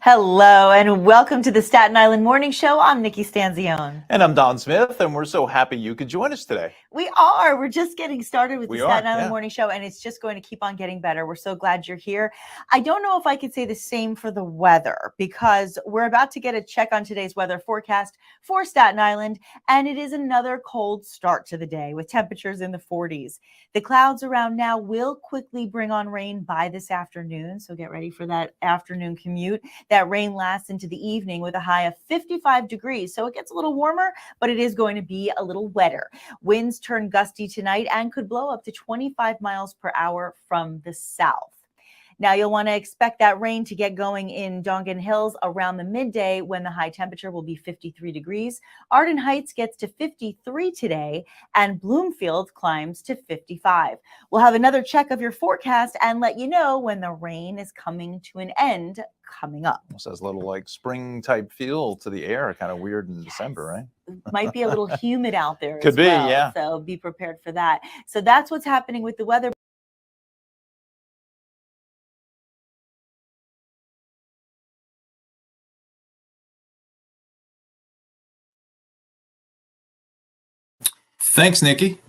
Hello and welcome to the Staten Island Morning Show. I'm Nikki Stanzione. And I'm Don Smith, and we're so happy you could join us today. We are. We're just getting started with the Staten Island yeah. Morning Show, and it's just going to keep on getting better. We're so glad you're here. I don't know if I could say the same for the weather, because we're about to get a check on today's weather forecast for Staten Island, and it is another cold start to the day with temperatures in the 40s. The clouds around now will quickly bring on rain by this afternoon, so get ready for that afternoon commute. That rain lasts into the evening with a high of 55 degrees, so it gets a little warmer, but it is going to be a little wetter. Winds turn gusty tonight and could blow up to 25 miles per hour from the south. Now, you'll want to expect that rain to get going in Dongan Hills around the midday when the high temperature will be 53 degrees. Arden Heights gets to 53 today, and Bloomfield climbs to 55. We'll have another check of your forecast and let you know when the rain is coming to an end coming up. So it's a little like spring type feel to the air, kind of weird in December, right? Might be a little humid out there. Could be, yeah. So be prepared for that. So that's what's happening with the weather. Thanks, Nikki.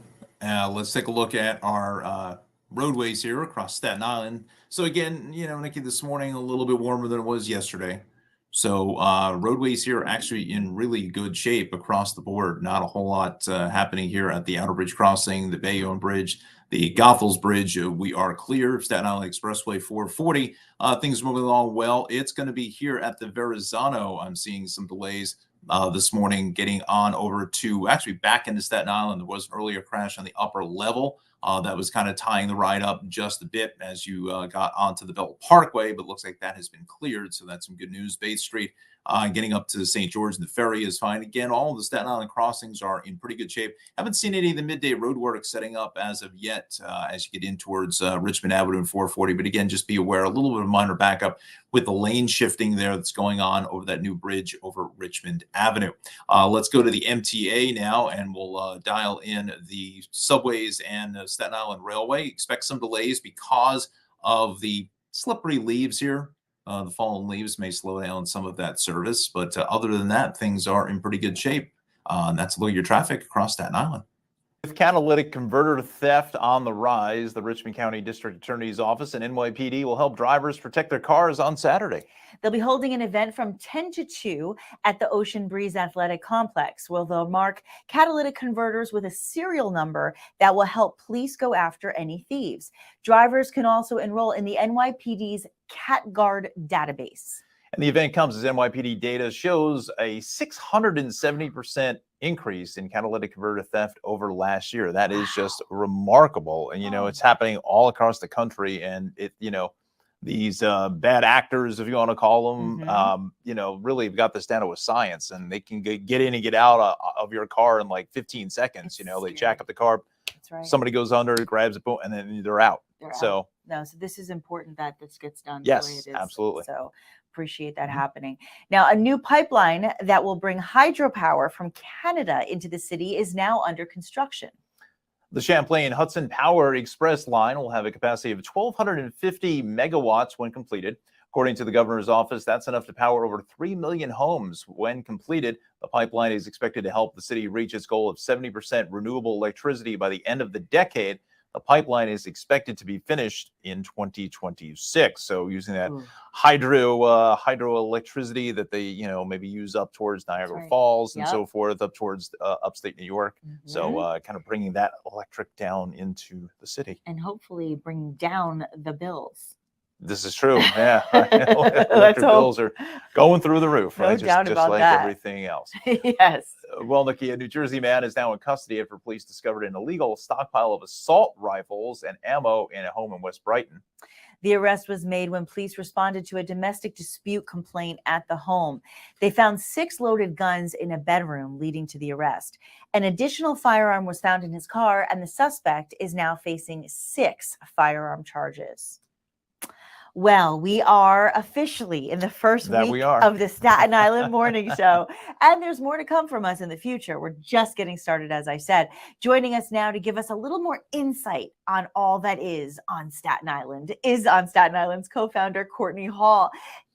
Let's take a look at our roadways here across Staten Island. So again, Nikki, this morning a little bit warmer than it was yesterday. So roadways here are actually in really good shape across the board. Not a whole lot happening here at the Outer Bridge Crossing, the Bayonne Bridge, the Goethals Bridge. We are clear. Staten Island Expressway 440. Things are moving along well. It's going to be here at the Verrazano. I'm seeing some delays this morning getting on over to actually back into Staten Island. There was an earlier crash on the upper level that was kind of tying the ride up just a bit as you got onto the Belt Parkway, but looks like that has been cleared. So that's some good news. Bay Street getting up to St. George and the ferry is fine. Again, all of the Staten Island crossings are in pretty good shape. Haven't seen any of the midday road work setting up as of yet as you get in towards Richmond Avenue and 440. But again, just be aware, a little bit of minor backup with the lane shifting there that's going on over that new bridge over Richmond Avenue. Let's go to the MTA now, and we'll dial in the subways and Staten Island Railway. Expect some delays because of the slippery leaves here. The fallen leaves may slow down some of that service, but other than that, things are in pretty good shape. And that's a look at your traffic across Staten Island. With catalytic converter theft on the rise, the Richmond County District Attorney's Office and NYPD will help drivers protect their cars on Saturday. They'll be holding an event from 10 to 2 at the Ocean Breeze Athletic Complex, where they'll mark catalytic converters with a serial number that will help police go after any thieves. Drivers can also enroll in the NYPD's CatGuard database. And the event comes as NYPD data shows a 670% increase in catalytic converter theft over last year. That is just remarkable. And, it's happening all across the country. And these bad actors, if you want to call them, really have got this down to a science, and they can get in and get out of your car in like 15 seconds. They jack up the car. That's right. Somebody goes under, grabs a boat, and then they're out. So this is important that this gets done. Yes, the way it is. Absolutely. So appreciate that happening. Now, a new pipeline that will bring hydropower from Canada into the city is now under construction. The Champlain Hudson Power Express line will have a capacity of 1,250 megawatts when completed. According to the governor's office, that's enough to power over 3 million homes when completed. The pipeline is expected to help the city reach its goal of 70% renewable electricity by the end of the decade. The pipeline is expected to be finished in 2026. So using that hydroelectricity that they, maybe use up towards Niagara Falls and so forth, up towards upstate New York. So kind of bringing that electric down into the city. And hopefully bring down the bills. This is true. Yeah. Electric bills are going through the roof, right? No doubt about like that. Everything else. Yes. Well, Nikki, a New Jersey man is now in custody after police discovered an illegal stockpile of assault rifles and ammo in a home in West Brighton. The arrest was made when police responded to a domestic dispute complaint at the home. They found 6 loaded guns in a bedroom, leading to the arrest. An additional firearm was found in his car, and the suspect is now facing 6 firearm charges. Well, we are officially in the first week of the Staten Island Morning Show, and there's more to come from us in the future. We're just getting started, as I said. Joining us now to give us a little more insight on all that is on Staten Island is on Staten Island's co-founder, Courtney Hall.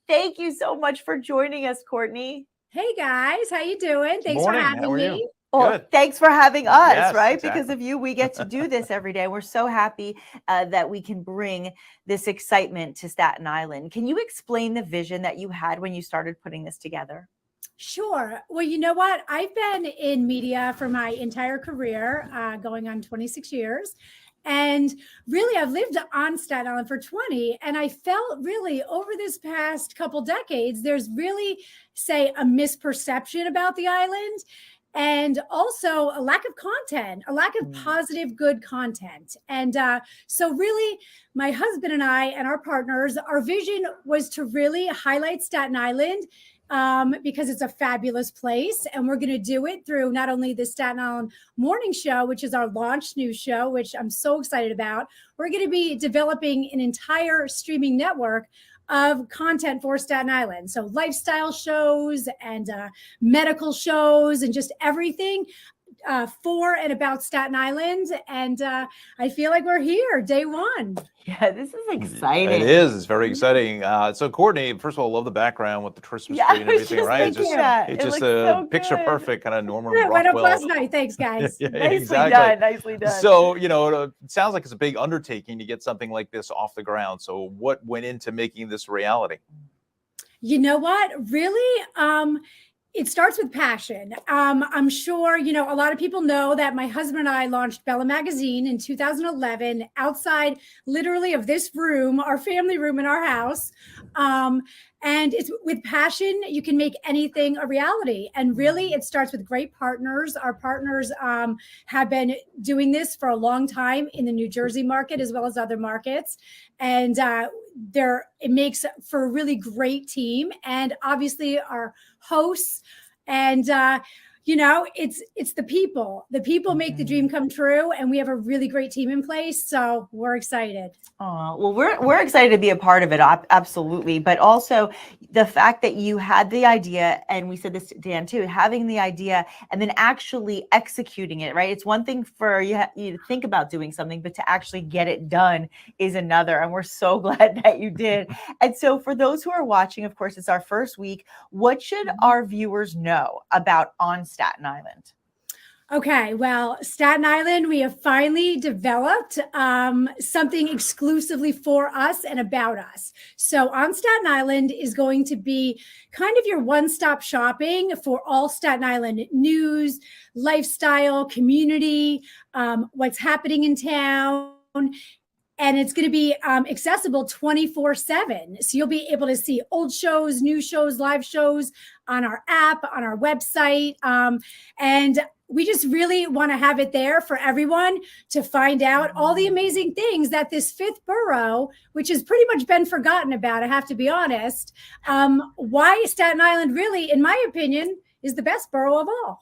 Thank you so much for joining us, Courtney. Hey guys, how you doing? Thanks Morning. for having How are me. you? Well, Good. thanks for having us, Yes, right? Because exactly. of you, we get to do this every day. We're so happy that we can bring this excitement to Staten Island. Can you explain the vision that you had when you started putting this together? Sure. Well, you know what? I've been in media for my entire career, going on 26 years. And really, I've lived on Staten Island for 20. And I felt really over this past couple decades, there's really, say, a misperception about the island. And also a lack of content, a lack of positive, good content. And so really, my husband and I and our partners, our vision was to really highlight Staten Island because it's a fabulous place. And we're going to do it through not only the Staten Island Morning Show, which is our launch news show, which I'm so excited about. We're going to be developing an entire streaming network of content for Staten Island. So lifestyle shows and medical shows and just everything for and about Staten Island. And I feel like we're here day one. Yeah, this is exciting. It is. It's very exciting. So, Courtney, first of all, love the background with the Christmas tree and everything, right? It's just, it's just a picture perfect kind of Norman Yeah, went up Rockwell. last night. Thanks, guys. Yeah, Nicely exactly. done. Nicely done. So, it sounds like it's a big undertaking to get something like this off the ground. So, what went into making this a reality? You know what? Really, it starts with passion. I'm sure, a lot of people know that my husband and I launched Bella Magazine in 2011 outside literally of this room, our family room in our house. And it's with passion, you can make anything a reality. And really, it starts with great partners. Our partners have been doing this for a long time in the New Jersey market as well as other markets. And it makes for a really great team. And obviously our hosts and it's the people. The people make the dream come true, and we have a really great team in place. So we're excited. Oh, well, we're excited to be a part of it, absolutely. But also the fact that you had the idea, and we said this to Dan too, having the idea and then actually executing it, right? It's one thing for you to think about doing something, but to actually get it done is another. And we're so glad that you did. And so for those who are watching, of course, it's our first week. What should our viewers know about On Staten Island? Okay, well, Staten Island, we have finally developed something exclusively for us and about us. So On Staten Island is going to be kind of your one-stop shopping for all Staten Island news, lifestyle, community, what's happening in town. And it's going to be accessible 24/7. So you'll be able to see old shows, new shows, live shows on our app, on our website. And we just really want to have it there for everyone to find out all the amazing things that this fifth borough, which has pretty much been forgotten about, I have to be honest, why Staten Island really, in my opinion, is the best borough of all.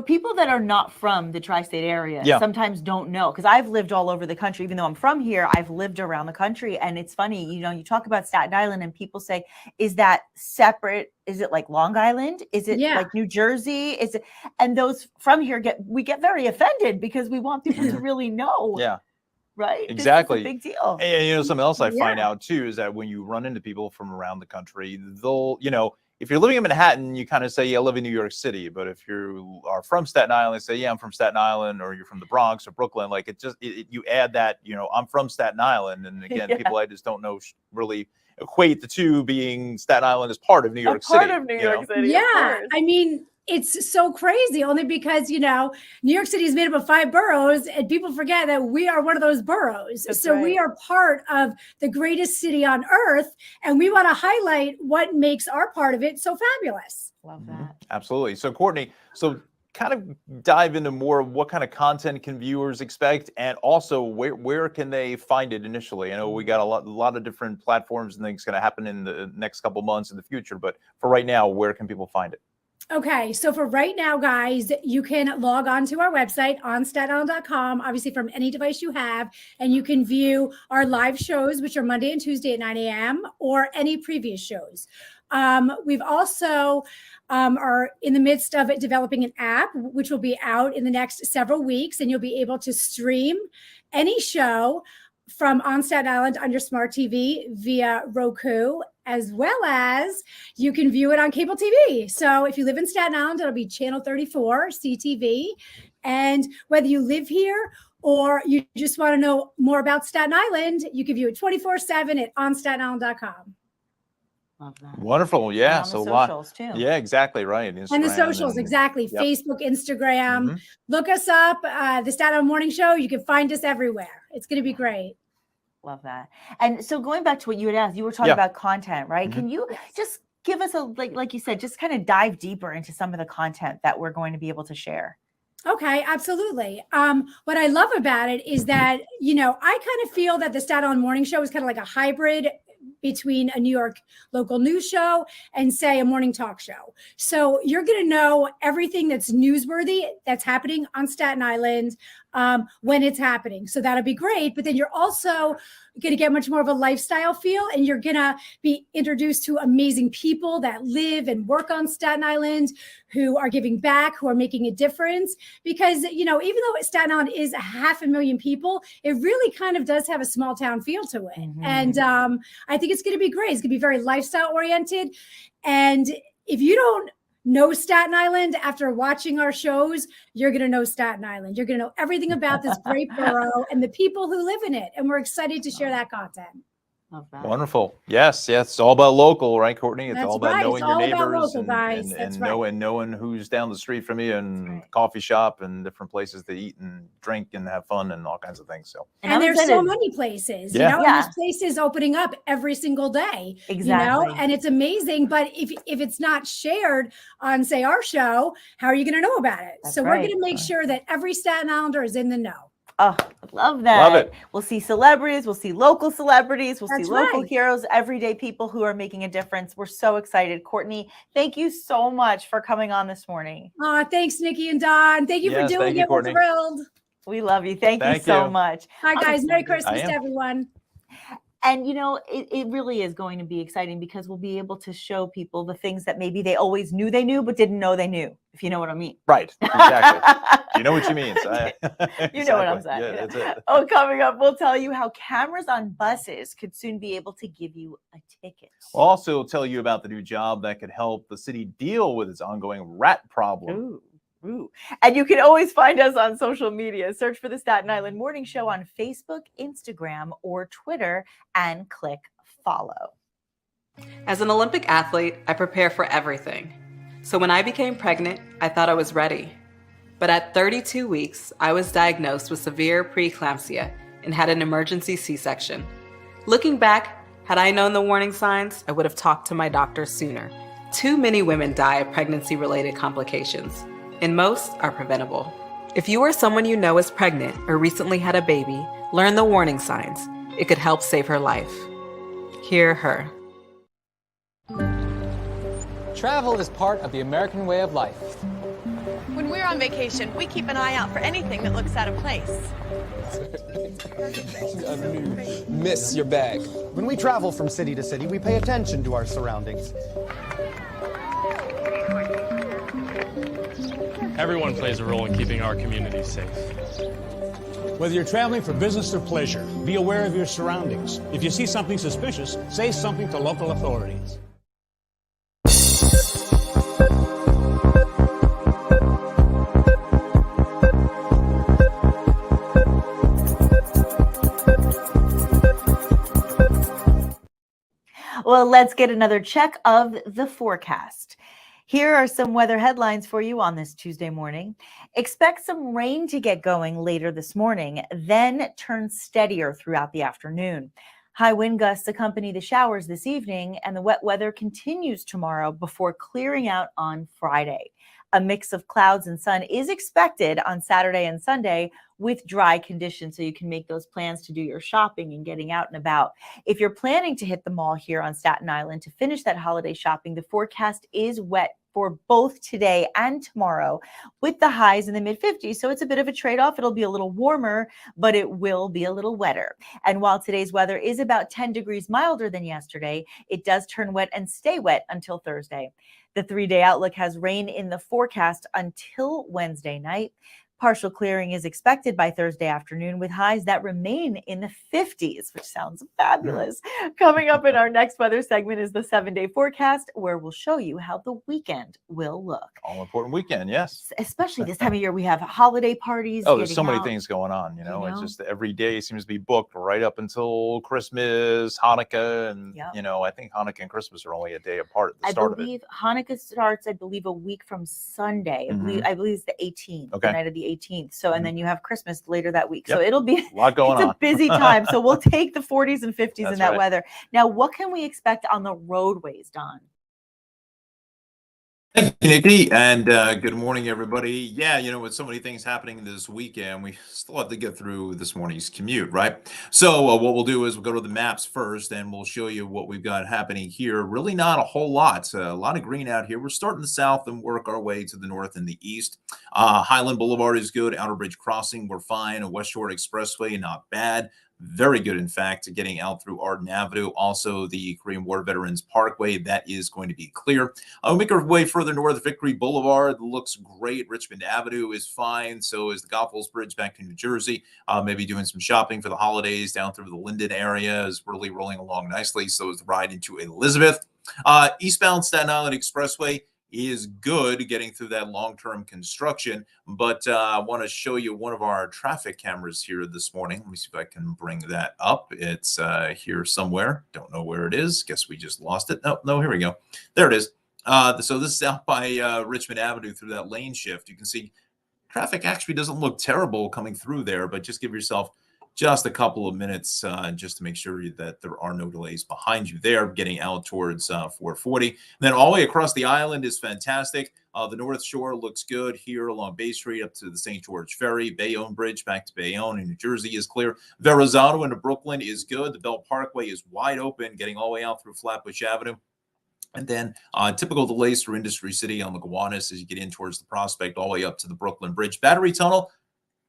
People that are not from the tri-state area sometimes don't know, because I've lived all over the country. Even though I'm from here, I've lived around the country. And it's funny, you talk about Staten Island and people say, is that separate? Is it like Long Island? Is it like New Jersey? Is it? And those from here we get very offended because we want people to really know. Yeah. Right? Exactly. This is a big deal. And something else I find out too is that when you run into people from around the country, they'll, if you're living in Manhattan, you kind of say, yeah, I live in New York City. But if you are from Staten Island, say, yeah, I'm from Staten Island, or you're from the Bronx or Brooklyn, like you add that, I'm from Staten Island. And again, people I just don't know really equate the two, being Staten Island as part of New York City. Part of New York City. Yeah. I mean, it's so crazy only because, New York City is made up of 5 boroughs, and people forget that we are one of those boroughs. That's so right. We are part of the greatest city on earth, and we want to highlight what makes our part of it so fabulous. Love that. Absolutely. So Courtney, kind of dive into more of what kind of content can viewers expect, and also where can they find it initially? I know we got a lot of different platforms and things going to happen in the next couple months in the future, but for right now, where can people find it? Okay, so for right now, guys, you can log on to our website, onstatenisland.com, obviously from any device you have, and you can view our live shows, which are Monday and Tuesday at 9 a.m., or any previous shows. We've also are in the midst of developing an app, which will be out in the next several weeks, and you'll be able to stream any show from On Staten Island on your smart TV via Roku as well as you can view it on cable TV. So if you live in Staten Island, it'll be channel 34, CTV. And whether you live here or you just want to know more about Staten Island, you can view it 24/7 at onstatenisland.com. Love that. Wonderful. Yeah. And So on a the lot. socials too. Yeah, exactly. Right. And the Instagram socials, exactly. Yep. Facebook, Instagram. Mhm. Look us up, the Staten Island Morning Show. You can find us everywhere. It's going to be great. Love that. And so going back to what you had asked, you were talking Yeah. about content, right? Mhm. Can you just give us like you said, just kind of dive deeper into some of the content that we're going to be able to share? Okay, absolutely. What I love about it is that, I kind of feel that the Staten Island Morning Show is kind of like a hybrid between a New York local news show and, say, a morning talk show. So you're going to know everything that's newsworthy that's happening on Staten Island when it's happening. So that'll be great. But then you're also going to get much more of a lifestyle feel, and you're going to be introduced to amazing people that live and work on Staten Island, who are giving back, who are making a difference. Because, even though Staten Island is 500,000 people, it really kind of does have a small town feel to it. Mhm. And I think it's going to be great. It's going to be very lifestyle oriented. And if you don't know Staten Island after watching our shows, you're going to know Staten Island. You're going to know everything about this great borough and the people who live in it. And we're excited to share that content. Love that. Wonderful. Yes. It's all about local, right, Courtney? It's That's all about right. knowing It's your all about neighbors local, guys. That's right. knowing who's down the street from you, and right. coffee shop and different places to eat and drink and have fun and all kinds of things. So And I'm there's so excited. many places, Yeah. and Yeah. there's places opening up every single day, Exactly. and it's amazing. But if it's not shared on, say, our show, how are you going to know about it? That's So we're right. going to make sure that every Staten Islander is in the know. Oh, love that. Love it. We'll see celebrities, we'll see local celebrities, we'll see That's local right. heroes, everyday people who are making a difference. We're so excited. Courtney, thank you so much for coming on this morning. Thanks, Nikki and Don. Thank you for Yes, doing thank you, it. We're Courtney. thrilled. We love you. Thank you Thank so you. much. Hi, I'm guys. Merry excited. Christmas I to am. everyone. And it really is going to be exciting because we'll be able to show people the things that maybe they always knew they knew, but didn't know they knew, if you know what I mean. right. Exactly. You know what you mean. You know what I'm saying. Yeah, you know. that's it. Oh, coming up, we'll tell you how cameras on buses could soon be able to give you a ticket. We'll also tell you about the new job that could help the city deal with its ongoing rat problem. Ooh. And you can always find us on social media. Search for the Staten Island Morning Show on Facebook, Instagram, or Twitter, and click follow. As an Olympic athlete, I prepare for everything. So when I became pregnant, I thought I was ready. But at 32 weeks, I was diagnosed with severe preeclampsia and had an emergency C-section. Looking back, had I known the warning signs, I would have talked to my doctor sooner. Too many women die of pregnancy-related complications, and most are preventable. If you or someone you know is pregnant or recently had a baby, learn the warning signs. It could help save her life. Hear her. Travel is part of the American way of life. When we're on vacation, we keep an eye out for anything that looks out of place. Miss your bag. When we travel from city to city, we pay attention to our surroundings. Everyone plays a role in keeping our communities safe. Whether you're traveling for business or pleasure, be aware of your surroundings. If you see something suspicious, say something to local authorities. Well, let's get another check of the forecast. Here are some weather headlines for you on this Tuesday morning. Expect some rain to get going later this morning, then turn steadier throughout the afternoon. High wind gusts accompany the showers this evening, and the wet weather continues tomorrow before clearing out on Friday. A mix of clouds and sun is expected on Saturday and Sunday with dry conditions, so you can make those plans to do your shopping and getting out and about. If you're planning to hit the mall here on Staten Island to finish that holiday shopping, the forecast is wet for both today and tomorrow with the highs in the mid-50s. So it's a bit of a trade-off. It'll be a little warmer, but it will be a little wetter. And while today's weather is about 10 degrees milder than yesterday, it does turn wet and stay wet until Thursday. The 3-day outlook has rain in the forecast until Wednesday night. Partial clearing is expected by Thursday afternoon with highs that remain in the 50s, which sounds fabulous. Coming up in our next weather segment is the 7-day forecast, where we'll show you how the weekend will look. All important weekend, yes. Especially this time of year, we have holiday parties. Oh, there's so getting many out. things going on, you know, You it's know? just every day seems to be booked right up until Christmas, Hanukkah, and, Yep. you know, I think Hanukkah and Christmas are only a day apart at the start of it. I believe Hanukkah starts, I believe, a week from Sunday. I believe it's the 18th, the Okay. night of the 18th. So, and then you have Christmas later that week. Yep. So it'll be A lot going it's on. a busy time. So we'll take the 40s and 50s in That's that right. weather. Now, what can we expect on the roadways, Don? Thank you, Nikki, and good morning, everybody. Yeah, you know, with so many things happening this weekend, we still have to get through this morning's commute, right? So what we'll do is we'll go to the maps first, and we'll show you what we've got happening here. Really not a whole lot. A lot of green out here. We're starting the south and work our way to the north and the east. Highland Boulevard is good. Outer Bridge Crossing, we're fine. West Shore Expressway, not bad. Very good, in fact, getting out through Arden Avenue. Also, the Korean War Veterans Parkway, that is going to be clear. We'll make our way further north. Victory Boulevard looks great. Richmond Avenue is fine. So is the Goethals Bridge back to New Jersey. Maybe doing some shopping for the holidays down through the Linden area is really rolling along nicely. So is the ride into Elizabeth. Eastbound Staten Island Expressway is good getting through that long-term construction, but I want to show you one of our traffic cameras here this morning. Let me see if I can bring that up. It's here somewhere. Don't know where it is. Guess we just lost it. No, here we go. There it is. So this is out by Richmond Avenue through that lane shift. You can see traffic actually doesn't look terrible coming through there, but just give yourself just a couple of minutes just to make sure that there are no delays behind you there, getting out towards 440. And then all the way across the island is fantastic. The North Shore looks good here along Bay Street up to the St. George Ferry. Bayonne Bridge back to Bayonne in New Jersey is clear. Verrazano into Brooklyn is good. The Belt Parkway is wide open, getting all the way out through Flatbush Avenue. And then typical delays through Industry City on the Gowanus as you get in towards the Prospect, all the way up to the Brooklyn Bridge. Battery Tunnel,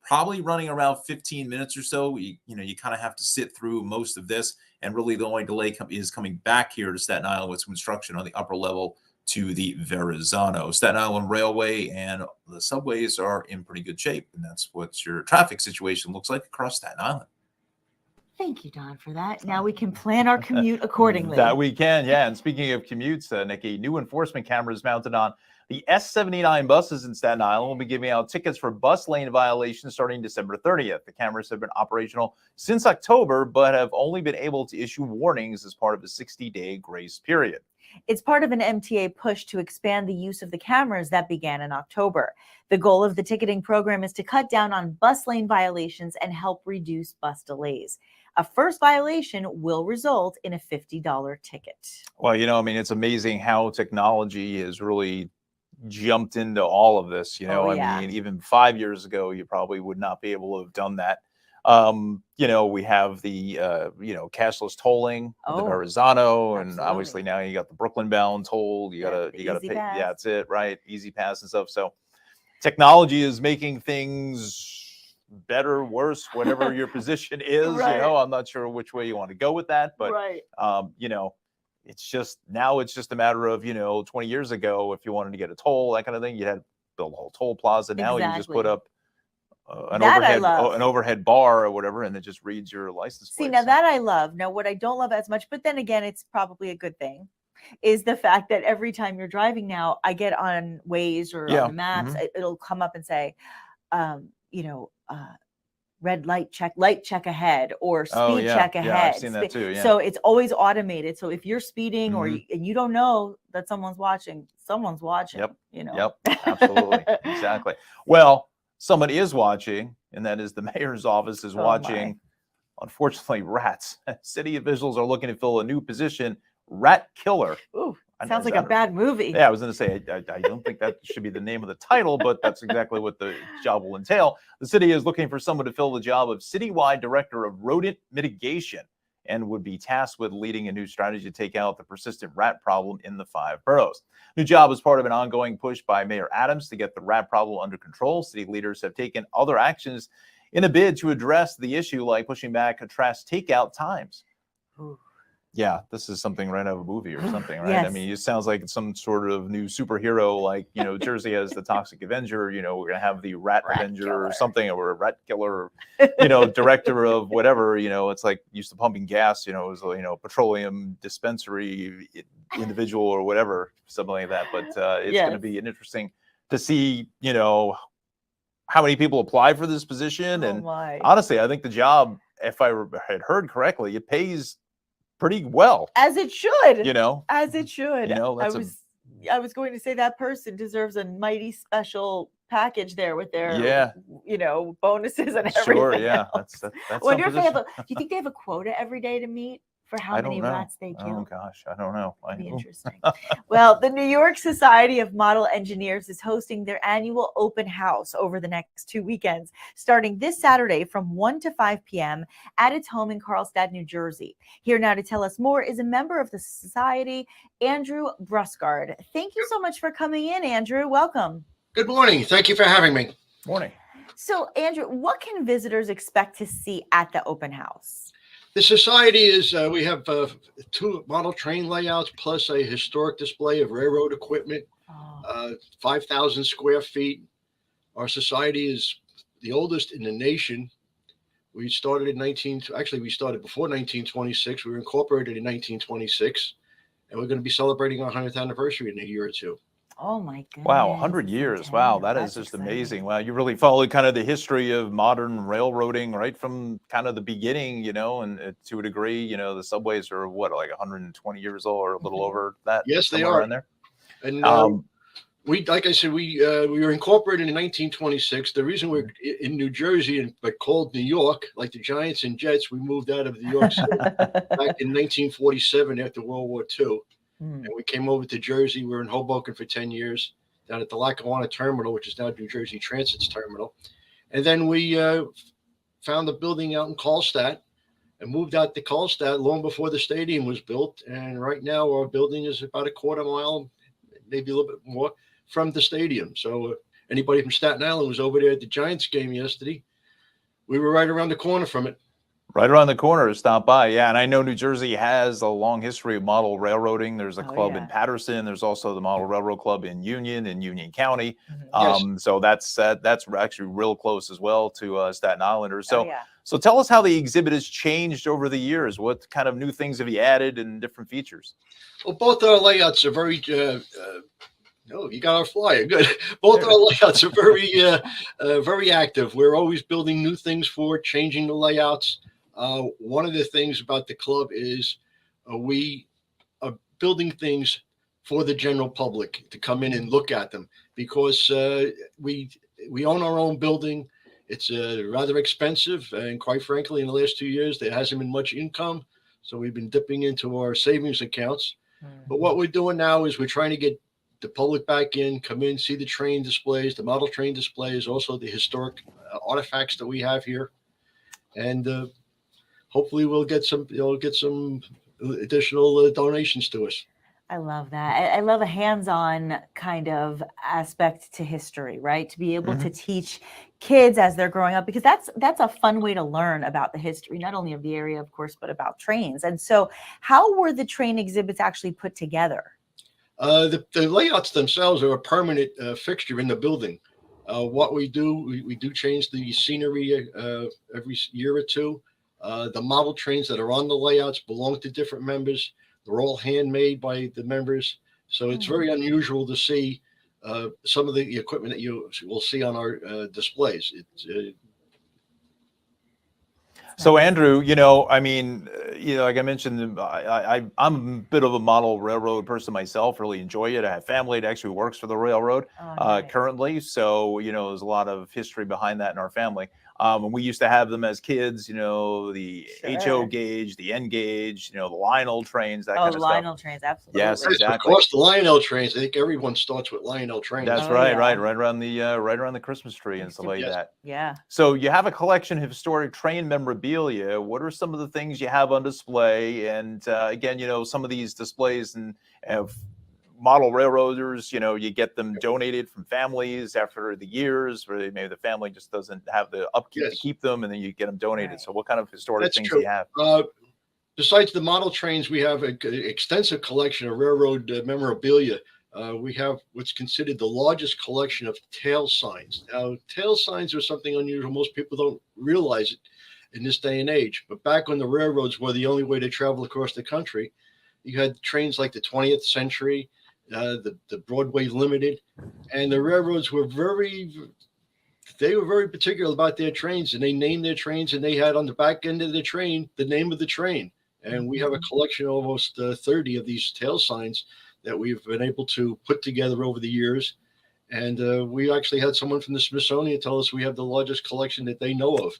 probably running around 15 minutes or so. You kind of have to sit through most of this. And really the only delay is coming back here to Staten Island with construction on the upper level to the Verrazano. Staten Island Railway and the subways are in pretty good shape. And that's what your traffic situation looks like across Staten Island. Thank you, Don, for that. Now we can plan our commute accordingly. That we can, yeah. And speaking of commutes, Nikki, new enforcement cameras mounted on the S79 buses in Staten Island will be giving out tickets for bus lane violations starting December 30th. The cameras have been operational since October, but have only been able to issue warnings as part of a 60-day grace period. It's part of an MTA push to expand the use of the cameras that began in October. The goal of the ticketing program is to cut down on bus lane violations and help reduce bus delays. A first violation will result in a $50 ticket. Well, it's amazing how technology has really jumped into all of this. I mean, even 5 years ago, you probably would not be able to have done that. We have the, cashless tolling, the Verrazano, and obviously now you got the Brooklyn bound toll. You gotta pay. Yeah, that's it, right? Easy Pass and stuff. So technology is making things better, worse, whatever your position is. Right. I'm not sure which way you want to go with that, but right. It's just a matter of 20 years ago, if you wanted to get a toll, that kind of thing, you had to build a whole toll plaza. Now you just put up an overhead bar or whatever, and it just reads your license plate. See, now that I love. Now, what I don't love as much, but then again, it's probably a good thing, is the fact that every time you're driving now, I get on Waze or on the maps, it'll come up and say, red light check ahead, or speed check ahead. Yeah, I've seen that too. Yeah. So it's always automated. So if you're speeding and you don't know that someone's watching, someone's watching. Yep. Yep. Absolutely. Exactly. Well, somebody is watching, and that is the mayor's office is watching. Unfortunately, rats. City officials are looking to fill a new position, rat killer. Ooh, sounds like a bad movie. Yeah, I was going to say, I don't think that should be the name of the title, but that's exactly what the job will entail. The city is looking for someone to fill the job of citywide director of rodent mitigation and would be tasked with leading a new strategy to take out the persistent rat problem in the 5 boroughs. New job is part of an ongoing push by Mayor Adams to get the rat problem under control. City leaders have taken other actions in a bid to address the issue, like pushing back trash takeout times. Ooh. Yeah, this is something right out of a movie or something, right? Yes. I mean, it sounds like it's some sort of new superhero, like, Jersey has the Toxic Avenger, we're gonna have the Rat Avenger Killer. or something, or a Rat Killer, director of whatever, it's like used to pumping gas, it was, petroleum dispensary individual or whatever, something like that. But it's gonna Yes. be an interesting to see, how many people apply for this position. Oh And my. honestly, I think the job, if I had heard correctly, it pays pretty well, As it should. you know. As it should. That's I was going to say that person deserves a mighty special package there with their Yeah. bonuses and everything. Sure, yeah. else. That's Wonder some if they have position. do you think they have a quota every day to meet for how I many don't know. rats they kill? Oh gosh, I don't know. That'd be interesting. Well, the New York Society of Model Engineers is hosting their annual open house over the next 2 weekends, starting this Saturday from 1 to 5 p.m. at its home in Carlstadt, New Jersey. Here now to tell us more is a member of the society, Andrew Brusgard. Thank you so much for coming in, Andrew. Welcome. Good morning. Thank you for having me. Morning. So, Andrew, what can visitors expect to see at the open house? The society is, we have 2 model train layouts plus a historic display of railroad equipment, 5,000 square feet. Our society is the oldest in the nation. We started in we started before 1926. We were incorporated in 1926, and we're going to be celebrating our 100th anniversary in a year or two. Oh my goodness. Wow, 100 years. Wow, that is just amazing. Wow, you really followed kind of the history of modern railroading right from kind of the beginning, and to a degree, the subways are what, like 120 years old or a little over that? Yes, they somewhere are. around there. And like I said, we were incorporated in 1926. The reason we're in New Jersey but called New York, like the Giants and Jets, we moved out of New York City back in 1947 after World War II. And we came over to Jersey. We were in Hoboken for 10 years down at the Lackawanna Terminal, which is now New Jersey Transit's terminal. And then we found a building out in Carlstadt and moved out to Carlstadt long before the stadium was built. And right now our building is about a quarter mile, maybe a little bit more from the stadium. So anybody from Staten Island was over there at the Giants game yesterday. We were right around the corner from it. Right around the corner to stop by. Yeah. And I know New Jersey has a long history of model railroading. There's a club in Patterson. There's also the Model Railroad Club in Union County. So that's actually real close as well to Staten Islanders. So, so tell us how the exhibit has changed over the years. What kind of new things have you added and different features? Well, both our layouts are very, you got our flyer. Good. Both our layouts are very active. We're always building new things changing the layouts. One of the things about the club is we are building things for the general public to come in and look at them because we own our own building. It's rather expensive, and quite frankly, in the last 2 years, there hasn't been much income. So we've been dipping into our savings accounts. But what we're doing now is we're trying to get the public back in, come in, see the train displays, the model train displays, also the historic artifacts that we have here. And hopefully we'll get some additional donations to us. I love that. I love a hands-on kind of aspect to history, right? To be able to teach kids as they're growing up, because that's a fun way to learn about the history, not only of the area, of course, but about trains. And so how were the train exhibits actually put together? The layouts themselves are a permanent fixture in the building. What we do, we do change the scenery every year or two. The model trains that are on the layouts belong to different members. They're all handmade by the members. So it's very unusual to see some of the equipment that you will see on our displays. So Andrew, I mean, like I mentioned, I'm a bit of a model railroad person myself, really enjoy it. I have family that actually works for the railroad currently. So, there's a lot of history behind that in our family. And we used to have them as kids, the HO gauge, the N gauge, the Lionel trains, that kind of stuff. Lionel trains, absolutely. Yes, exactly. Of course, the Lionel trains. I think everyone starts with Lionel trains. That's right, right around the Christmas tree and stuff like that. Yeah. So you have a collection of historic train memorabilia. What are some of the things you have on display? And again, some of these displays and model railroaders, you get them donated from families after the years where maybe the family just doesn't have the upkeep to keep them, and then you get them donated. So what kind of historic things do you have? Besides the model trains, we have an extensive collection of railroad memorabilia. We have what's considered the largest collection of tail signs. Now, tail signs are something unusual. Most people don't realize it in this day and age. But back when the railroads were the only way to travel across the country, you had trains like the 20th Century, the Broadway Limited, and the railroads were very particular about their trains, and they named their trains, and they had on the back end of the train the name of the train. And we have a collection of almost 30 of these tail signs that we've been able to put together over the years. And we actually had someone from the Smithsonian tell us we have the largest collection that they know of.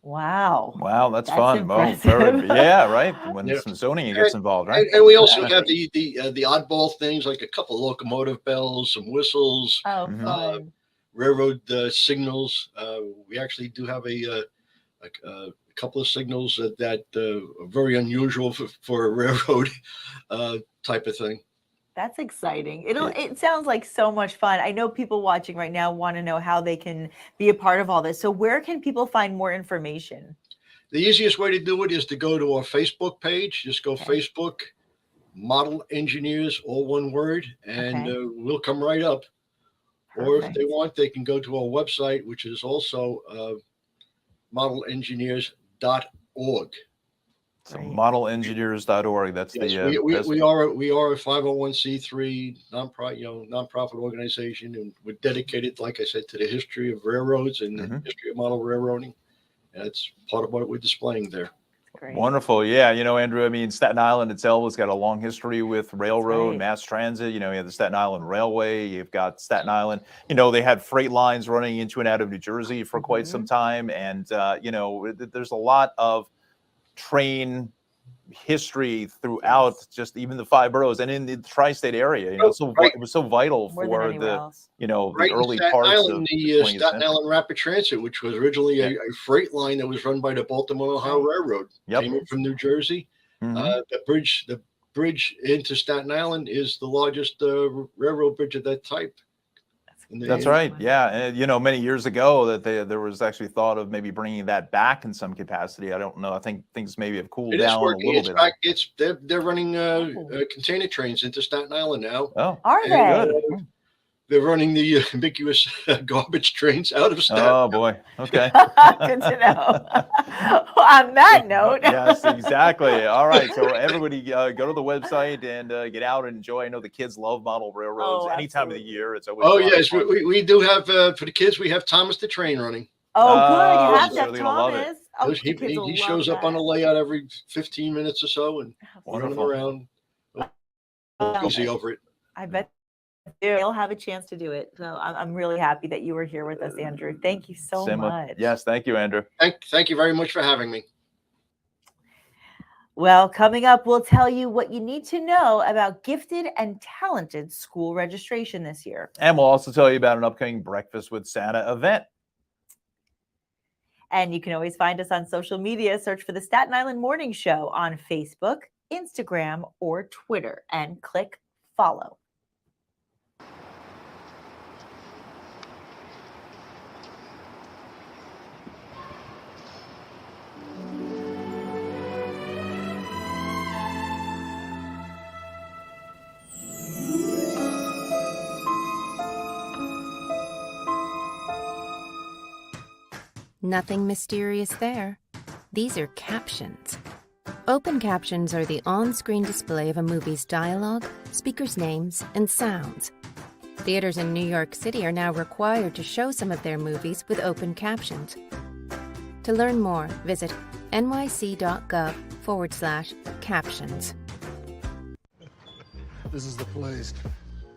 Wow. Wow, that's fun. Well, impressive. yeah, right. When the Smithsonian gets involved, right? And we also have the oddball things, like a couple of locomotive bells, some whistles, railroad signals. We actually do have a couple of signals that are very unusual for a railroad type of thing. That's exciting. It sounds like so much fun. I know people watching right now want to know how they can be a part of all this. So where can people find more information? The easiest way to do it is to go to our Facebook page. Just go Facebook, Model Engineers, all one word, and we'll come right up. Perfect. Or if they want, they can go to our website, which is also modelengineers.org. So modelengineers.org. That's yes, the we are a 501c3 nonprofit organization, and we're dedicated, like I said, to the history of railroads and the history of model railroading. And that's part of what we're displaying there. Great. Wonderful. Yeah. You know, Andrew, I mean, Staten Island itself has got a long history with railroad, mass transit. You know, you have the Staten Island Railway. You've got Staten Island. You know, they had freight lines running into and out of New Jersey for quite some time. And, you know, there's a lot of train history throughout just even the 5 boroughs and in the tri-state area. You know, so it was so vital for the, you know, the early parts of the Staten Island Rapid Transit, which was originally a freight line that was run by the Baltimore Ohio Railroad. Came in from New Jersey. The bridge into Staten Island is the largest railroad bridge of that type. That's right. Yeah. And, you know, many years ago that there was actually thought of maybe bringing that back in some capacity. I don't know. I think things maybe have cooled down a little bit. Back. They're running container trains into Staten Island now. Oh, are they? They're running the ambiguous garbage trains out of Staten. Oh boy. Okay. Good to know. On that note. Yes, exactly. All right. So everybody go to the website and get out and enjoy. I know the kids love model railroads any time of the year. It's always. Oh yes, we do have for the kids. We have Thomas the Train running. Oh, good. You have to have Thomas. Oh, he shows up on a layout every 15 minutes or so and run them around. Easy over it. I bet they'll have a chance to do it. So I'm really happy that you were here with us, Andrew. Thank you so much. Yes, thank you, Andrew. Thank you very much for having me. Well, coming up, we'll tell you what you need to know about gifted and talented school registration this year. And we'll also tell you about an upcoming Breakfast with Santa event. And you can always find us on social media. Search for the Staten Island Morning Show on Facebook, Instagram, or Twitter, and click follow. Nothing mysterious there. These are captions. Open captions are the on-screen display of a movie's dialogue, speakers' names, and sounds. Theaters in New York City are now required to show some of their movies with open captions. To learn more, visit nyc.gov/captions. This is the place.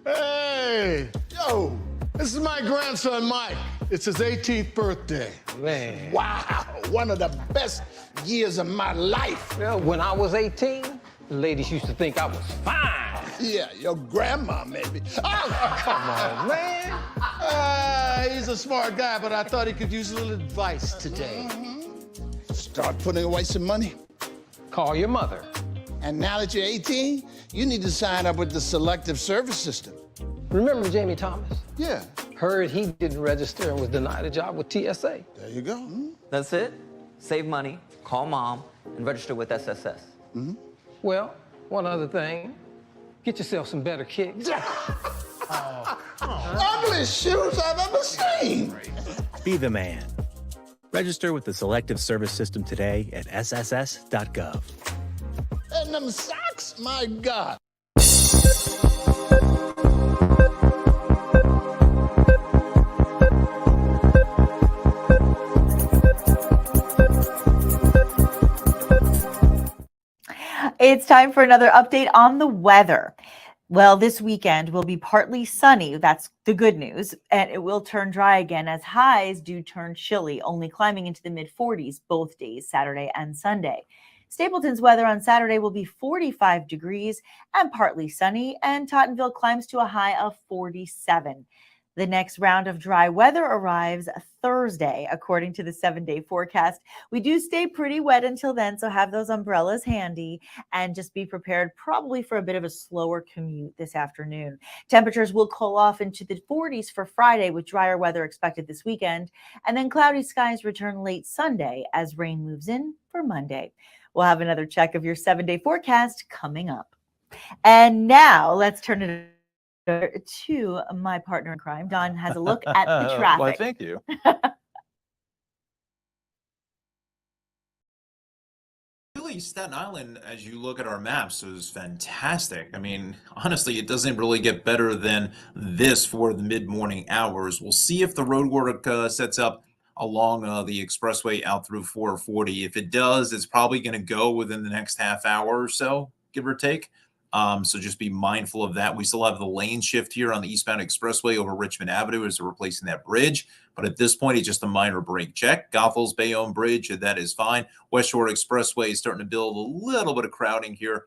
Hey! Yo! This is my grandson, Mike. It's his 18th birthday. Man. Wow! One of the best years of my life. Well, when I was 18, the ladies used to think I was fine. Yeah, your grandma, maybe. Oh, come on, man. He's a smart guy, but I thought he could use a little advice today. Start putting away some money. Call your mother. And now that you're 18, you need to sign up with the Selective Service System. Remember Jamie Thomas? Yeah. Heard he didn't register and was denied a job with TSA. There you go. That's it. Save money, call mom, and register with SSS. Well, one other thing. Get yourself some better kicks. Ugliest shoes I've ever seen. Be the man. Register with the Selective Service System today at sss.gov. And them socks, my God. It's time for another update on the weather. Well, this weekend will be partly sunny. That's the good news. And it will turn dry again as highs do turn chilly, only climbing into the mid-40s both days, Saturday and Sunday. Stapleton's weather on Saturday will be 45 degrees and partly sunny, and Tottenville climbs to a high of 47. The next round of dry weather arrives Thursday, according to the 7-day forecast. We do stay pretty wet until then, so have those umbrellas handy and just be prepared probably for a bit of a slower commute this afternoon. Temperatures will cool off into the 40s for Friday with drier weather expected this weekend, and then cloudy skies return late Sunday as rain moves in for Monday. We'll have another check of your 7-day forecast coming up. And now let's turn it to my partner in crime. Don has a look at the traffic. Why, thank you. Really, Staten Island, as you look at our maps, is fantastic. I mean, honestly, it doesn't really get better than this for the mid-morning hours. We'll see if the road work sets up along the expressway out through 440. If it does, it's probably going to go within the next half hour or so, give or take. So just be mindful of that. We still have the lane shift here on the eastbound expressway over Richmond Avenue as they're replacing that bridge. But at this point, it's just a minor brake check. Gothel's Bayonne Bridge, that is fine. West Shore Expressway is starting to build a little bit of crowding here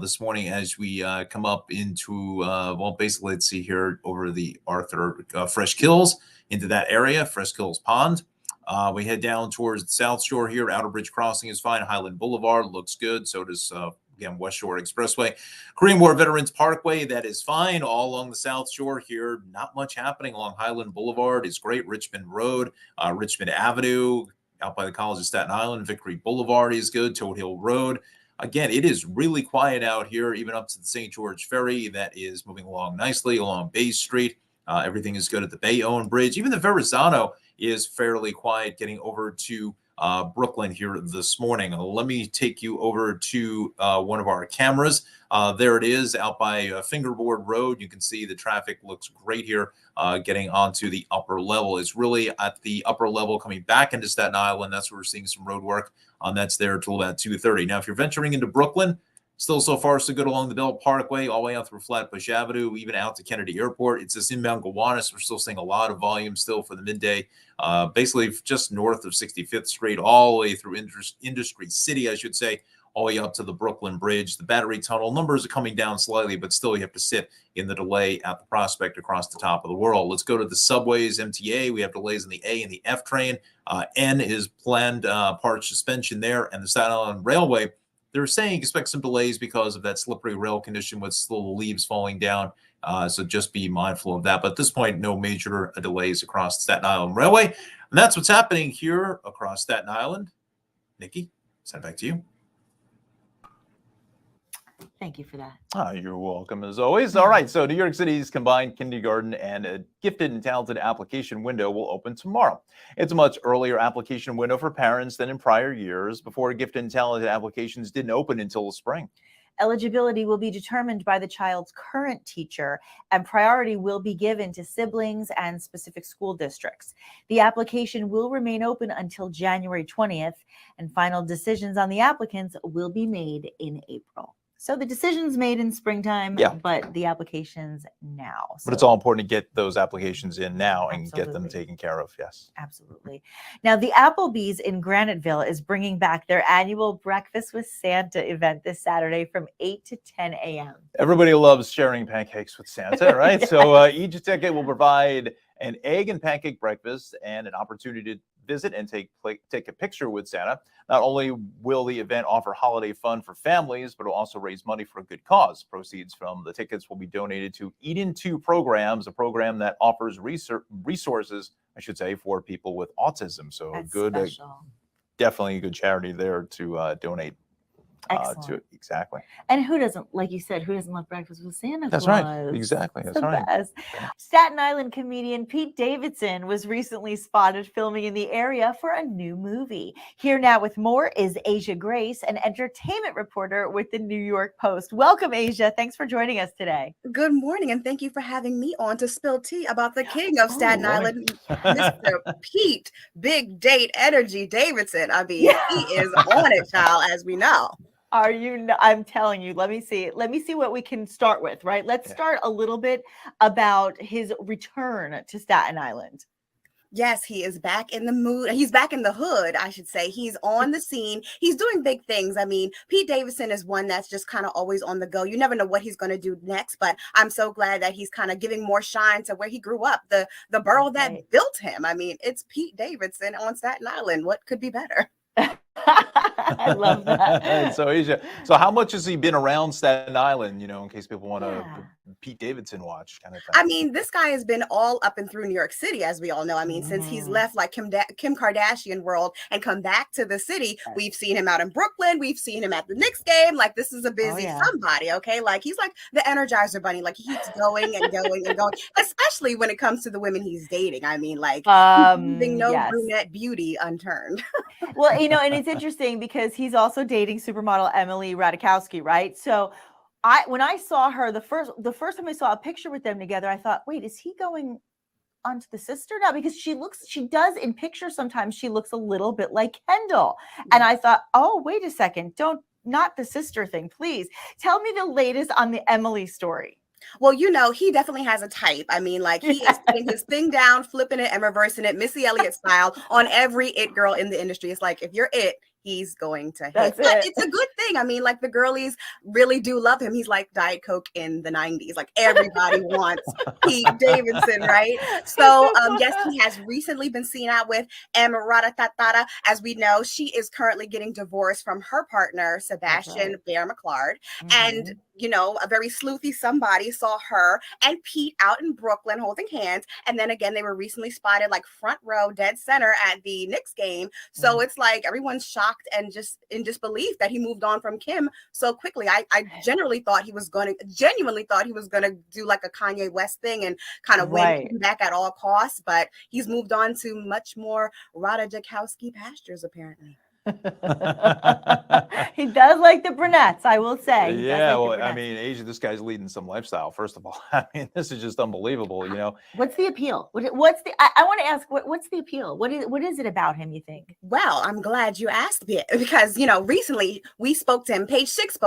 this morning as we come up into, well, basically, let's see here over the Arthur Fresh Kills into that area, Fresh Kills Pond. We head down towards the South Shore here. Outer Bridge Crossing is fine. Highland Boulevard looks good. So does again, West Shore Expressway. Korean War Veterans Parkway, that is fine. All along the South Shore here, not much happening along Highland Boulevard. It's great. Richmond Road, Richmond Avenue, out by the College of Staten Island. Victory Boulevard is good. Toad Hill Road. Again, it is really quiet out here, even up to the St. George Ferry. That is moving along nicely along Bay Street. Everything is good at the Bayonne Bridge. Even the Verrazano is fairly quiet getting over to Brooklyn here this morning. Let me take you over to one of our cameras. There it is out by Fingerboard Road. You can see the traffic looks great here getting onto the upper level. It's really at the upper level coming back into Staten Island. That's where we're seeing some road work. That's there till about 2:30. Now, if you're venturing into Brooklyn, still so far so good along the Belt Parkway, all the way out through Flatbush Avenue, even out to Kennedy Airport. It's this inbound Gowanus. We're still seeing a lot of volume still for the midday, basically just north of 65th Street, all the way through Industry City, I should say, all the way up to the Brooklyn Bridge. The Battery Tunnel numbers are coming down slightly, but still you have to sit in the delay at the Prospect across the top of the world. Let's go to the subways, MTA. We have delays in the A and the F train. N is planned part suspension there, and the Staten Island Railway, they're saying expect some delays because of that slippery rail condition with still the leaves falling down. So just be mindful of that. But at this point, no major delays across the Staten Island Railway. And that's what's happening here across Staten Island. Nikki, send it back to you. Thank you for that. You're welcome, as always. All right, so New York City's combined kindergarten and a gifted and talented application window will open tomorrow. It's a much earlier application window for parents than in prior years. Before, gifted and talented applications didn't open until the spring. Eligibility will be determined by the child's current teacher, and priority will be given to siblings and specific school districts. The application will remain open until January 20th, and final decisions on the applicants will be made in April. So the decision's made in springtime, but the applications now. So but it's all important to get those applications in now and get them taken care of. Yes. Absolutely. Now, the Applebee's in Graniteville is bringing back their annual Breakfast with Santa event this Saturday from 8 to 10 a.m. Everybody loves sharing pancakes with Santa, right? Yeah. So each ticket will provide an egg and pancake breakfast and an opportunity to visit and take a picture with Santa. Not only will the event offer holiday fun for families, but it'll also raise money for a good cause. Proceeds from the tickets will be donated to Eat Into Programs, a program that offers resources, I should say, for people with autism. So That's good, special. definitely a good charity there to donate. Excellent. Exactly. And who doesn't, like you said, who doesn't love Breakfast with Santa That's Claus? right. Exactly. It's That's the right. best. Staten Island comedian Pete Davidson was recently spotted filming in the area for a new movie. Here now with more is Asia Grace, an entertainment reporter with the New York Post. Welcome, Asia. Thanks for joining us today. Good morning, and thank you for having me on to spill tea about the king of Staten Island, Mr. Pete Big Date Energy Davidson. I mean, he is on it, child, as we know. Are you? I'm telling you. Let me see what we can start with. Right. Let's start a little bit about his return to Staten Island. Yes, he is back in the mood. He's back in the hood, I should say. He's on the scene. He's doing big things. I mean, Pete Davidson is one that's just kind of always on the go. You never know what he's going to do next, but I'm so glad that he's kind of giving more shine to where he grew up, the borough that built him. I mean, it's Pete Davidson on Staten Island. What could be better? I love that. So Asia, so how much has he been around Staten Island, you know, in case people want to Pete Davidson watch kind of thing? I mean, this guy has been all up and through New York City, as we all know. I mean, since he's left like Kim Kardashian world and come back to the city, we've seen him out in Brooklyn. We've seen him at the Knicks game. Like, this is a busy somebody, okay? Like, he's like the Energizer Bunny. Like, he keeps going and going and going, especially when it comes to the women he's dating. I mean, like, leaving no brunette beauty unturned. Well, you know, and it's interesting because he's also dating supermodel Emily Ratajkowski, right? So when I saw her the first time I saw a picture with them together, I thought, wait, is he going onto the sister now? Because she does in pictures sometimes she looks a little bit like Kendall. And I thought, oh, wait a second, not the sister thing, please. Tell me the latest on the Emily story. Well, you know, he definitely has a type. I mean, like, he is putting his thing down, flipping it and reversing it, Missy Elliott style, on every it girl in the industry. It's like, if you're it, he's going to hit. But it's a good thing. I mean, like, the girlies really do love him. He's like Diet Coke in the 90s. Like, everybody wants Pete Davidson, right? So, yes, he has recently been seen out with Emirata Tatara. As we know, she is currently getting divorced from her partner, Sebastian Bear McLeod. And, you know, a very sleuthy somebody saw her and Pete out in Brooklyn holding hands. And then again, they were recently spotted like front row, dead center at the Knicks game. So it's like everyone's shocked and just in disbelief that he moved on from Kim so quickly. I genuinely thought he was going to do like a Kanye West thing and kind of win Kim back at all costs, but he's moved on to much more Ratajkowski pastures apparently. He does like the brunettes, I will say. Yeah, well, I mean, Asia, this guy's leading some lifestyle. First of all, I mean, this is just unbelievable. You know, what's the appeal? What's the? I want to ask, what's the appeal? What is it about him? You think? Well, I'm glad you asked me because you know, recently we spoke to him. Page Six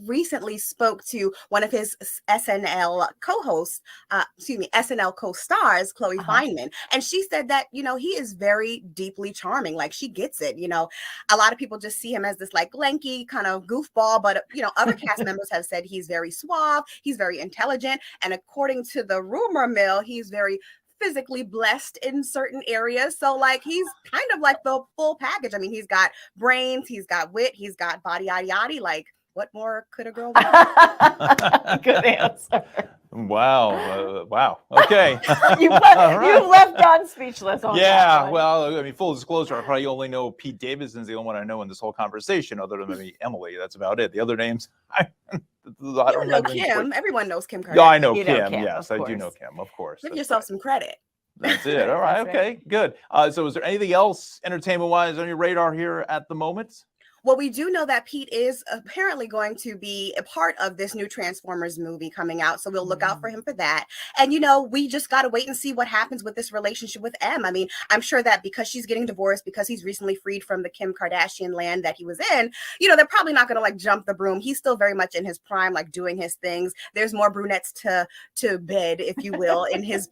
recently spoke to one of his SNL co-hosts, SNL co-stars, Chloe Fineman, and she said that you know he is very deeply charming. Like, she gets it. You know, a lot of people just see him as this like lanky kind of goofball, but you know, other cast members have said he's very suave, he's very intelligent, and according to the rumor mill, he's very physically blessed in certain areas. So like, he's kind of like the full package. I mean, he's got brains, he's got wit, he's got body yaddy yaddy. Like, what more could a girl want? Good answer. Wow. Wow. Okay. You left Don speechless on that one. Well, I mean, full disclosure, I probably only know Pete Davidson's the only one I know in this whole conversation, other than maybe Emily. That's about it. The other names, I don't know Kim. Everyone knows Kim Kardashian. No, I know Kim. Yes, I do know Kim, of course. Give yourself some credit. That's it. All right. Okay, good. So is there anything else entertainment-wise on your radar here at the moment? Well, we do know that Pete is apparently going to be a part of this new Transformers movie coming out. So we'll look out for him for that. And, you know, we just got to wait and see what happens with this relationship with Em. I mean, I'm sure that because she's getting divorced, because he's recently freed from the Kim Kardashian land that he was in, you know, they're probably not going to like jump the broom. He's still very much in his prime, like doing his things. There's more brunettes to bed, if you will, in his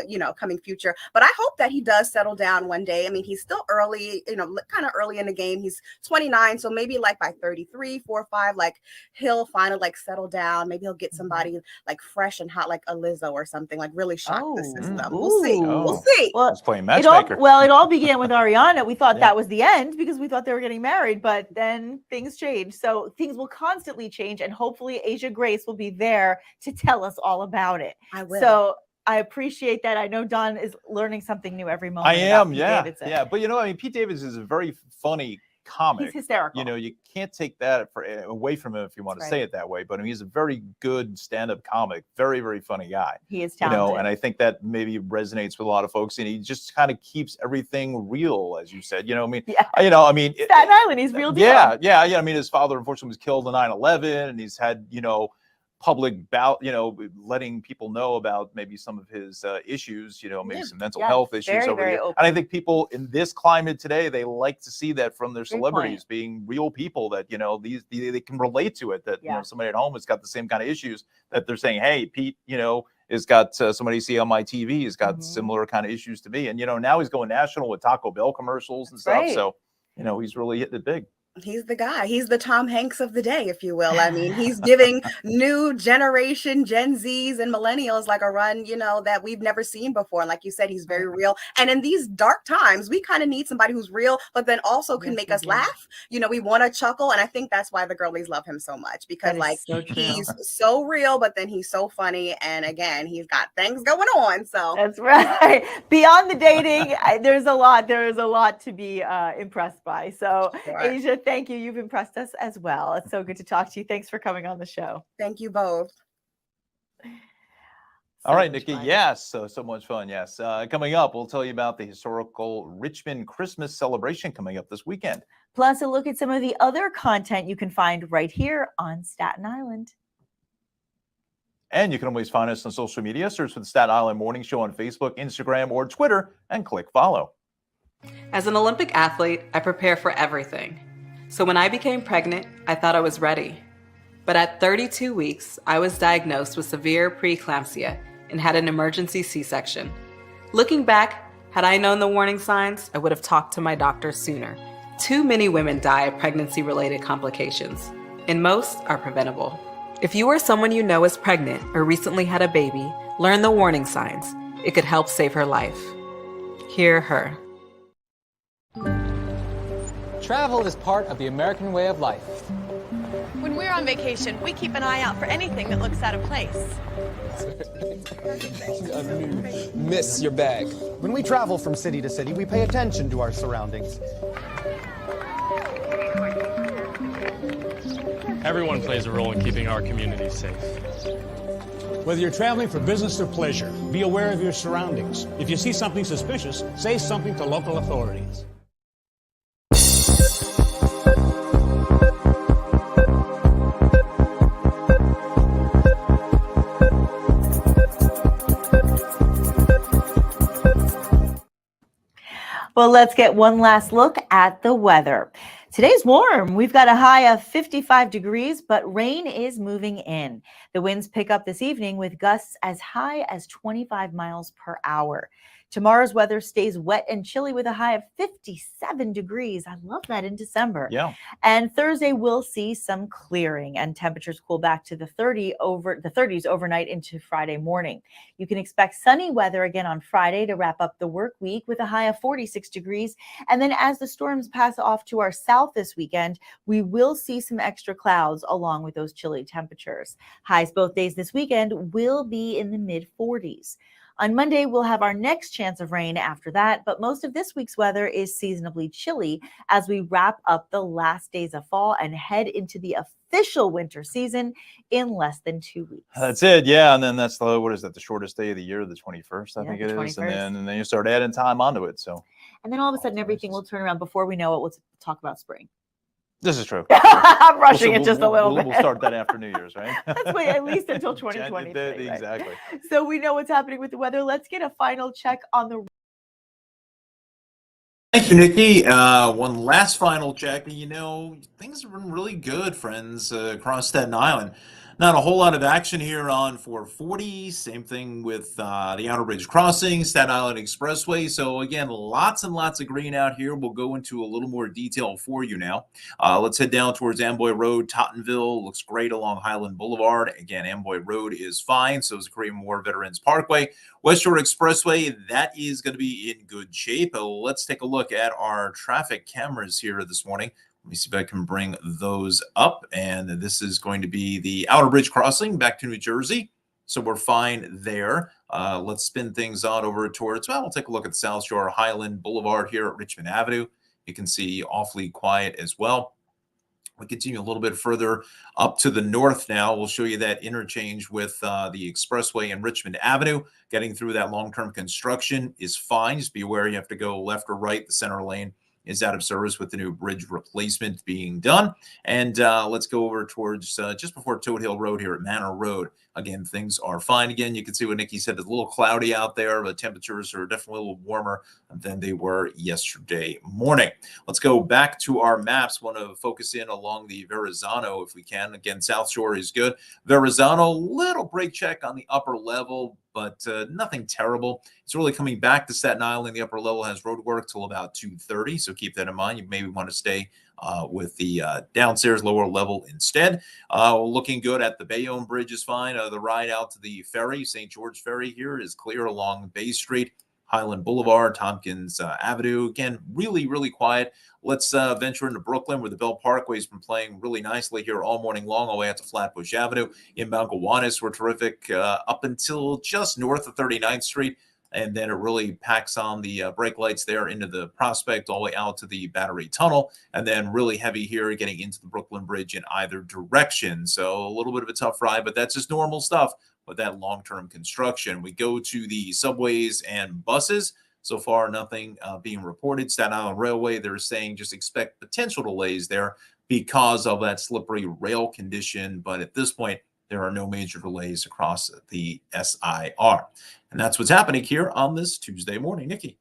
you know, coming future. But I hope that he does settle down one day. I mean, he's still early, you know, kind of early in the game. He's 29. So maybe like by 33, 4, 5, like he'll finally like settle down. Maybe he'll get somebody like fresh and hot, like a Lizzo or something, like really shock the system. We'll see. We'll see. Well, he's playing matchmaker. It all began with Ariana. We thought that was the end because we thought they were getting married, but then things changed. So things will constantly change, and hopefully Asia Grace will be there to tell us all about it. I will. So I appreciate that. I know Don is learning something new every moment. I am, yeah. But you know, I mean, Pete Davidson is a very funny comic. He's hysterical. You know, you can't take that away from him if you want to say it that way. But I mean, he's a very good stand-up comic, very, very funny guy. He is You talented. know, and I think that maybe resonates with a lot of folks. And he just kind of keeps everything real, as you said. You know, I mean, Staten Island, he's real deal. Yeah. I mean, his father unfortunately was killed in 9/11, and he's had, public letting people know about maybe some of his issues, maybe some mental health issues over here. And I think people in this climate today, they like to see that from their celebrities being real people that, they can relate to it, that, somebody at home has got the same kind of issues that they're saying, hey, Pete, has got somebody you see on my TV has got similar kind of issues to me. And, now he's going national with Taco Bell commercials and stuff. So, he's really hitting it big. He's the guy. He's the Tom Hanks of the day, if you will. I mean, he's giving new generation Gen Zs and millennials like a run, that we've never seen before. And like you said, he's very real. And in these dark times, we kind of need somebody who's real, but then also can make us laugh. We want to chuckle. And I think that's why the girlies love him so much, because he's so real, but then he's so funny. And again, he's got things going on. So that's right. Beyond the dating, there's a lot to be impressed by. So Asia, thank you. You've impressed us as well. It's so good to talk to you. Thanks for coming on the show. Thank you both. All right, Nikki. Yes. So much fun. Yes. Coming up, we'll tell you about the historical Richmond Christmas celebration coming up this weekend. Plus, a look at some of the other content you can find right here on Staten Island. And you can always find us on social media. Search for the Staten Island Morning Show on Facebook, Instagram, or Twitter, and click follow. As an Olympic athlete, I prepare for everything. So when I became pregnant, I thought I was ready. But at 32 weeks, I was diagnosed with severe preeclampsia and had an emergency C-section. Looking back, had I known the warning signs, I would have talked to my doctor sooner. Too many women die of pregnancy-related complications, and most are preventable. If you or someone you know is pregnant or recently had a baby, learn the warning signs. It could help save her life. Hear her. Travel is part of the American way of life. When we're on vacation, we keep an eye out for anything that looks out of place. Miss your bag. When we travel from city to city, we pay attention to our surroundings. Everyone plays a role in keeping our community safe. Whether you're traveling for business or pleasure, be aware of your surroundings. If you see something suspicious, say something to local authorities. Well, let's get one last look at the weather. Today's warm. We've got a high of 55 degrees, but rain is moving in. The winds pick up this evening with gusts as high as 25 miles per hour. Tomorrow's weather stays wet and chilly with a high of 57 degrees. I love that in December. Yeah. And Thursday we'll see some clearing and temperatures cool back to the 30s overnight into Friday morning. You can expect sunny weather again on Friday to wrap up the work week with a high of 46 degrees. And then as the storms pass off to our south this weekend, we will see some extra clouds along with those chilly temperatures. Highs both days this weekend will be in the mid 40s. On Monday, we'll have our next chance of rain after that, but most of this week's weather is seasonably chilly as we wrap up the last days of fall and head into the official winter season in less than 2 weeks. That's it, yeah. And then that's the shortest day of the year, the 21st, I think it is. 21st. And then you start adding time onto it. So, and then all of a sudden, everything will turn around. Before we know it, we'll talk about spring. This is true. I'm rushing it just a little bit. We'll start that after New Year's, right? Let's wait at least until 2023. Exactly. Right? So we know what's happening with the weather. Let's get a final check on the. Thank you, Nikki. One last final check. Things have been really good, friends, across Staten Island. Not a whole lot of action here on 440. Same thing with the Outer Bridge Crossing, Staten Island Expressway. So again, lots and lots of green out here. We'll go into a little more detail for you now. Let's head down towards Amboy Road. Tottenville looks great along Highland Boulevard. Again, Amboy Road is fine. So is Korean War Veterans Parkway. West Shore Expressway, that is going to be in good shape. Let's take a look at our traffic cameras here this morning. Let me see if I can bring those up. And this is going to be the Outer Bridge Crossing back to New Jersey. So we're fine there. Let's spin things on over towards, we'll take a look at South Shore Highland Boulevard here at Richmond Avenue. you can see awfully quiet as well. We continue a little bit further up to the north now. We'll show you that interchange with the expressway and Richmond Avenue. Getting through that long-term construction is fine. Just be aware you have to go left or right. The center lane is out of service with the new bridge replacement being done. And let's go over towards just before Toad Hill Road here at Manor Road. Again, things are fine. Again, you can see what Nikki said. It's a little cloudy out there. The temperatures are definitely a little warmer than they were yesterday morning. Let's go back to our maps. Want to focus in along the Verrazano if we can. Again, South Shore is good. Verrazano, little brake check on the upper level, but nothing terrible. It's really coming back to Staten Island. The upper level has road work till about 2:30, so keep that in mind. You maybe want to stay with the downstairs lower level instead. Looking good at the Bayonne Bridge is fine. The ride out to the ferry, St. George Ferry here, is clear along Bay Street, Highland Boulevard, Tompkins Avenue. Again, really, really quiet. Let's venture into Brooklyn, where the Bell Parkway has been playing really nicely here all morning long, all the way out to Flatbush Avenue. Inbound Gowanus were terrific up until just north of 39th Street. And then it really packs on the brake lights there into the Prospect, all the way out to the Battery Tunnel. And then really heavy here getting into the Brooklyn Bridge in either direction. So a little bit of a tough ride, but that's just normal stuff with that long-term construction. We go to the subways and buses. So far, nothing being reported. Staten Island Railway, they're saying just expect potential delays there because of that slippery rail condition. But at this point, there are no major delays across the SIR. And that's what's happening here on this Tuesday morning. Nikki.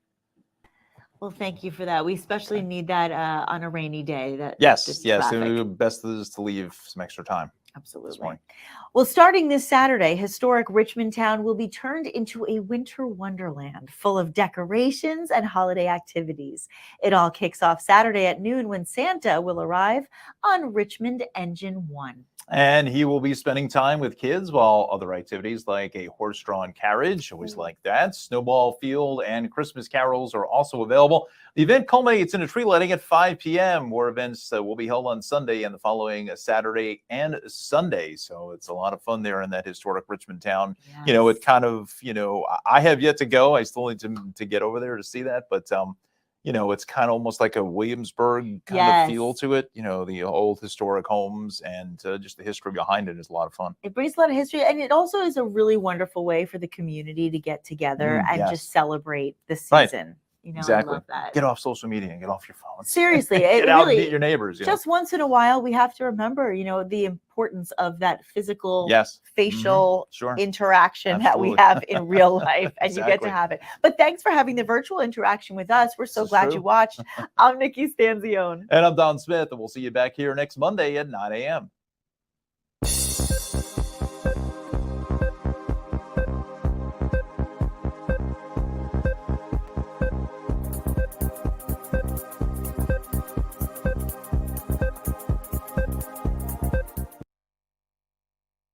Well, thank you for that. We especially need that on a rainy day. Yes. this The traffic. best is to leave some extra time. Absolutely. Well, starting this Saturday, historic Richmond Town will be turned into a winter wonderland full of decorations and holiday activities. It all kicks off Saturday at noon when Santa will arrive on Richmond Engine 1. And he will be spending time with kids, while other activities like a horse-drawn carriage, always like that, snowball field, and Christmas carols are also available. The event culminates in a tree lighting at 5 p.m. More events will be held on Sunday and the following Saturday and Sunday. So it's a lot of fun there in that historic Richmond town. Yes. You know, it kind of, I have yet to go. I still need to get over there to see that. But, it's kind of almost like a Williamsburg kind of feel to it. The old historic homes and just the history behind it is a lot of fun. It brings a lot of history, and it also is a really wonderful way for the community to get together and just celebrate the season. Exactly. I love that. Get off social media and get off your phone. Seriously, get out and meet your neighbors. Just once in a while, we have to remember, the importance of that physical, facial interaction that we have in real life, and you get to have it. But thanks for having the virtual interaction with us. We're so glad you watched. I'm Nikki Stanzione. And I'm Don Smith, and we'll see you back here next Monday at 9 a.m.